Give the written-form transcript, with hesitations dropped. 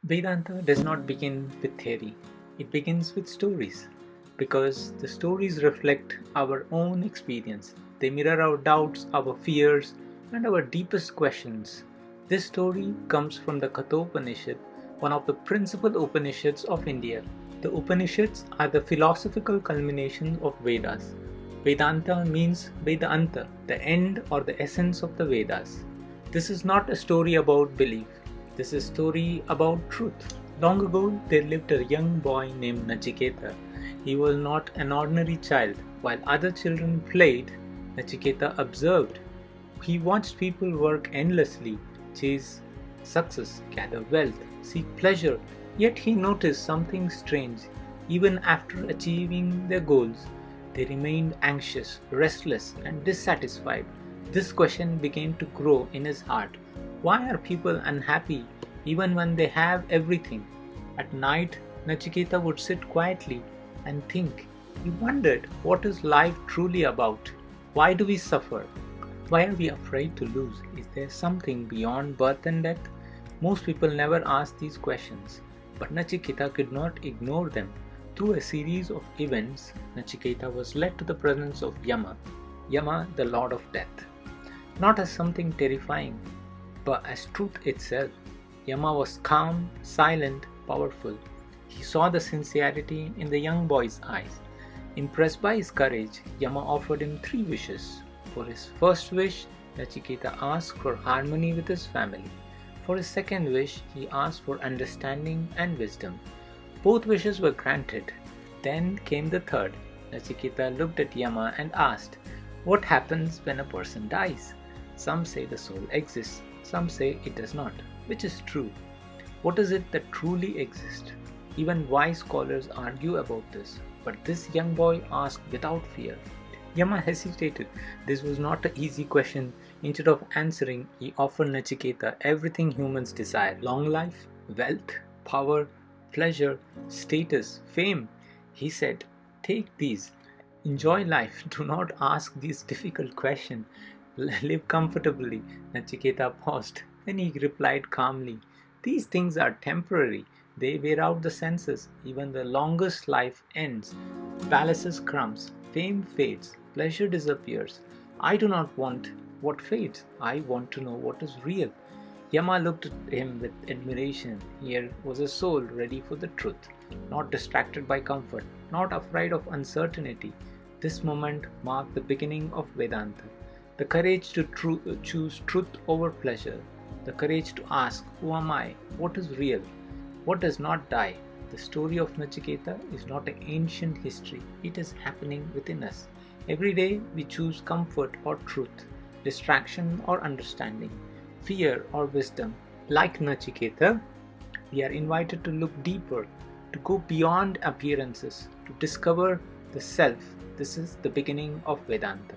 Vedanta does not begin with theory, it begins with stories. Because the stories reflect our own experience, they mirror our doubts, our fears, and our deepest questions. This story comes from the Kathopanishad, one of the principal Upanishads of India. The Upanishads are the philosophical culmination of Vedas. Vedanta means Vedanta, the end or the essence of the Vedas. This is not a story about belief. This is a story about truth. Long ago, there lived a young boy named Nachiketa. He was not an ordinary child. While other children played, Nachiketa observed. He watched people work endlessly, chase success, gather wealth, seek pleasure. Yet he noticed something strange. Even after achieving their goals, they remained anxious, restless, and dissatisfied. This question began to grow in his heart. Why are people unhappy even when they have everything? At night, Nachiketa would sit quietly and think. He wondered, what is life truly about? Why do we suffer? Why are we afraid to lose? Is there something beyond birth and death? Most people never ask these questions, but Nachiketa could not ignore them. Through a series of events, Nachiketa was led to the presence of Yama, the Lord of Death. Not as something terrifying, but as truth itself. Yama was calm, silent, powerful. He saw the sincerity in the young boy's eyes. Impressed by his courage, Yama offered him 3 wishes. For his first wish, Nachiketa asked for harmony with his family. For his second wish, he asked for understanding and wisdom. Both wishes were granted. Then came the third. Nachiketa looked at Yama and asked, "What happens when a person dies?" Some say the soul exists. Some say it does not. Which is true? What is it that truly exists? Even wise scholars argue about this, but this young boy asked without fear. Yama hesitated. This was not an easy question. Instead of answering, he offered Nachiketa everything humans desire: long life, wealth, power, pleasure, status, fame. He said, "Take these. Enjoy life. Do not ask these difficult questions. Live comfortably." Nachiketa paused. Then he replied calmly, "These things are temporary. They wear out the senses. Even the longest life ends. Palaces crumbs. Fame fades. Pleasure disappears. I do not want what fades. I want to know what is real." Yama looked at him with admiration. Here was a soul ready for the truth, not distracted by comfort, not afraid of uncertainty. This moment marked the beginning of Vedanta. The courage to choose truth over pleasure. The courage to ask, "Who am I? What is real? What does not die?" The story of Nachiketa is not an ancient history. It is happening within us. Every day we choose comfort or truth, distraction or understanding, fear or wisdom. Like Nachiketa, we are invited to look deeper, to go beyond appearances, to discover the self. This is the beginning of Vedanta.